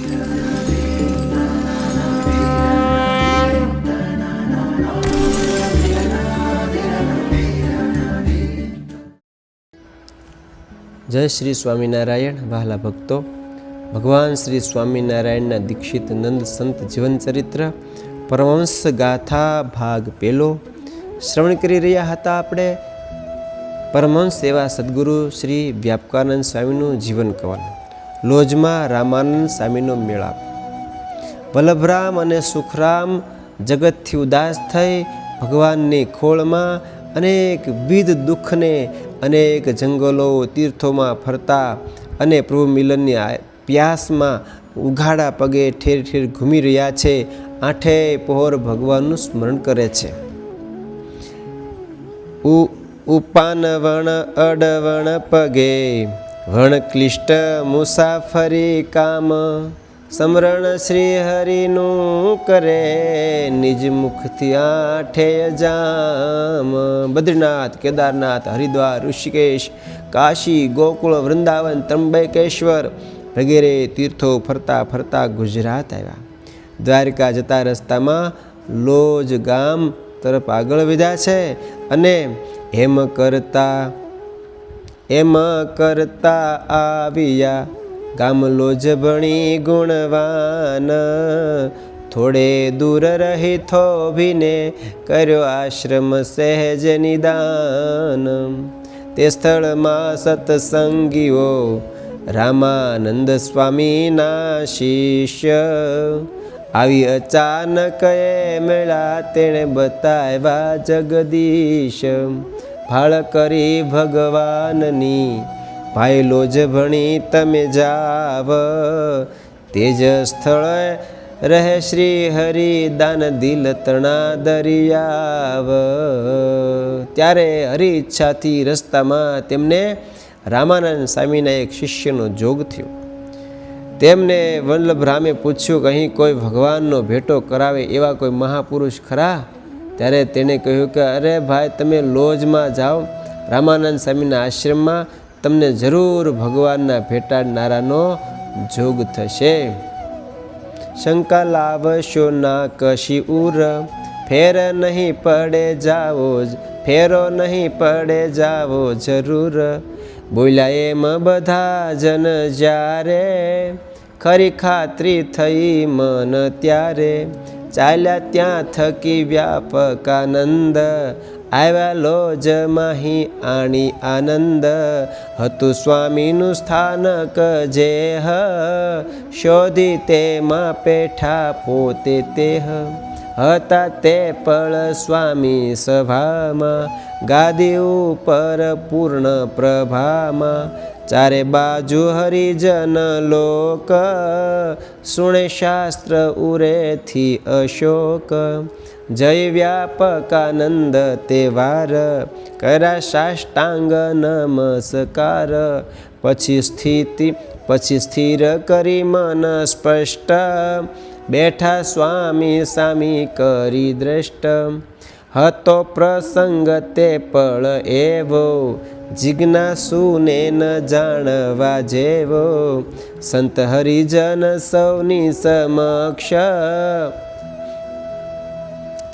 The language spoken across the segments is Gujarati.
જય શ્રી સ્વામિનારાયણ. વહાલા ભક્તો, ભગવાન શ્રી સ્વામિનારાયણના દીક્ષિત નંદ સંત જીવન ચરિત્ર પરમહંસ ગાથા ભાગ પહેલો શ્રવણ કરી રહ્યા હતા. આપણે પરમહંસ એવા સદગુરુ શ્રી વ્યાપકાનંદ સ્વામીનું જીવન કવન, લોજમાં રામાનંદ સ્વામીનો મેળાપ. વલ્લભરામ અને સુખરામ જગતથી ઉદાસ થઈ ભગવાનની ખોળમાં અનેક વિધ દુઃખને અનેક જંગલો તીર્થોમાં ફરતા અને પ્રભુ મિલનની પ્યાસમાં ઉઘાડા પગે ઠેર ઠેર ઘૂમી રહ્યા છે. આઠે પહોર ભગવાનનું સ્મરણ કરે છે. ઉપાન વણ અડવણ પગે વણ ક્લિષ્ટ મુસાફરી કામ, સમરણ શ્રી હરિનું કરે નિજ મુખથી આઠે જામ. બદ્રીનાથ, કેદારનાથ, હરિદ્વાર, ઋષિકેશ, કાશી, ગોકુળ, વૃંદાવન, ત્રંબકેશ્વર વગેરે તીર્થો ફરતા ફરતા ગુજરાત આવ્યા. દ્વારકા જતા રસ્તામાં લોજ ગામ તરફ આગળ વધ્યા છે અને એમ કરતા આવ્યા ગામ લોજ ભણી ગુણવાન. થોડે દૂર રહી થોભીને કર્યો આશ્રમ સહેજ નિદાન. તે સ્થળમાં સત્સંગીઓ રામાનંદ સ્વામીના શિષ્ય આવી અચાનક એ મેળા તેણે બતાવ્યા જગદીશ. ભાળ કરી ભગવાનની ભાઈ લોજ ભણી તમે જાવ, તેજ સ્થળે રહે શ્રી હરિ દાન દિલ તણા દરિયાવ. ત્યારે હરિ ઈચ્છાથી રસ્તામાં તેમને રામાનંદ સ્વામીના એક શિષ્યનો જોગ થયો. તેમને વલ્લભરામે પૂછ્યું કે અહીં કોઈ ભગવાનનો ભેટો કરાવે એવા કોઈ મહાપુરુષ ખરા? ત્યારે તેણે કહ્યું કે અરે ભાઈ, તમે લોજમાં જાઓ, રામાનંદ સ્વામીના આશ્રમમાં તમને જરૂર ભગવાનના ભેટાડનારાનો જોગ થશે. શંકા લાવશો ના કશી ઉર, ફેરો નહીં પડે જાવો જરૂર. બોલ્યા એમ બધા જન જ્યારે, ખરી ખાતરી થઈ મન ત્યારે. ચાલ્યા ત્યાં થકી વ્યાપકાનંદ, આવ્યા લોજ માહી આણી આનંદ. હતું સ્વામીનું સ્થાનક જેહ, શોધી તેમાં પેઠા પોતે તેહ. હતા તે પળ સ્વામી સભામાં, ગાદી ઉપર પૂર્ણ પ્રભામાં. ચારે બાજુ હરિજન લોક, સુણે શાસ્ત્ર ઉરેથી અશોક. જય વ્યાપકાનંદ તે વાર, કર્યા સાષ્ટાંગ નમસ્કાર. પછી સ્થિર કરી મન સ્પષ્ટ, બેઠા સ્વામી સામી કરી દ્રષ્ટ. હતો પ્રસંગ તે પળ એવો, જિજ્ઞાસુને ન જાણવા જેવો. સંત હરિજન સૌની સમક્ષ,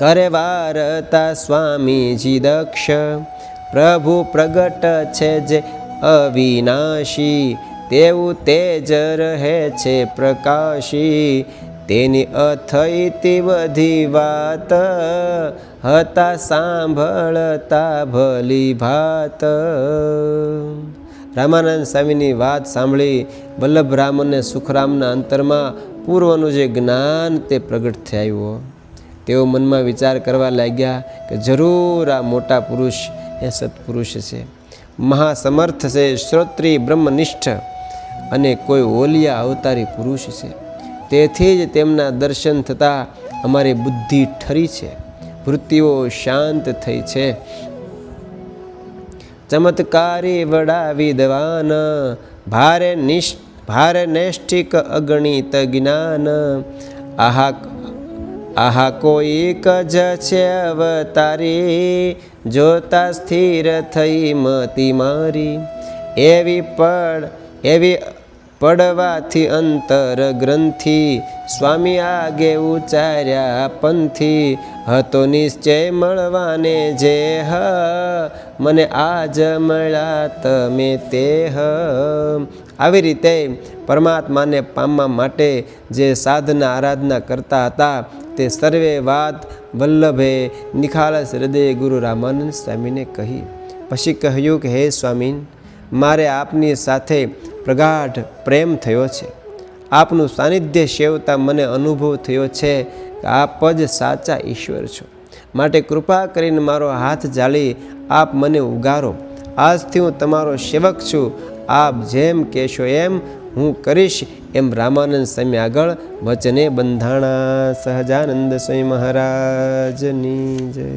કરે વારતા સ્વામીજી દક્ષ. પ્રભુ પ્રગટ છે જે અવિનાશી, તેવું તેજ રહે છે પ્રકાશી. તેની અથઈતી બધી વાત, હતા સાંભળતા ભલી ભાત. રામાનંદ સ્વામીની વાત સાંભળી વલ્લભરામ અને સુખરામના અંતરમાં પૂર્વનું જે જ્ઞાન તે પ્રગટ થયું. તેઓ મનમાં વિચાર કરવા લાગ્યા કે જરૂર આ મોટા પુરુષ એ સત્પુરુષ છે, મહાસમર્થ છે, શ્રોત્રી બ્રહ્મનિષ્ઠ અને કોઈ ઓલિયા અવતારી પુરુષ છે. તેથી જ તેમના દર્શન થતાં અમારી બુદ્ધિ ઠરી છે, વૃત્તિઓ શાંત થઈ છે. ચમત્કારી વડા વિદ્વાન, ભારે નૈષ્ઠિક અગણિત જ્ઞાન. આહા કોઈક જ છે અવતારી, જોતા સ્થિર થઈ મતી મારી. પડવાથી અંતર ગ્રંથિ સ્વામી આગે ઉચાર્યા પંથી હતો નિશ્ચય મળવાને જે મને આજ મળ્યા તમે તે આવી રીતે પરમાત્માને પામવા માટે જે સાધના આરાધના કરતા હતા તે સર્વે વાત વલ્લભે નિખાલસ હૃદય ગુરુ રામાનંદ સ્વામીને કહી. પછી કહ્યું કે હે સ્વામી, મારે આપની સાથે પ્રગાઢ પ્રેમ થયો છે. આપનું સાનિધ્ય સેવતા મને અનુભવ થયો છે કે આપ જ સાચા ઈશ્વર છો. માટે કૃપા કરીને મારો હાથ ઝાલી આપ મને ઉગારો. આજથી હું તમારો સેવક છું. આપ જેમ કહેશો એમ હું કરીશ, એમ રામાનંદ સ્વામી આગળ વચને બંધાણા. સહજાનંદ સ્વામી મહારાજની જય.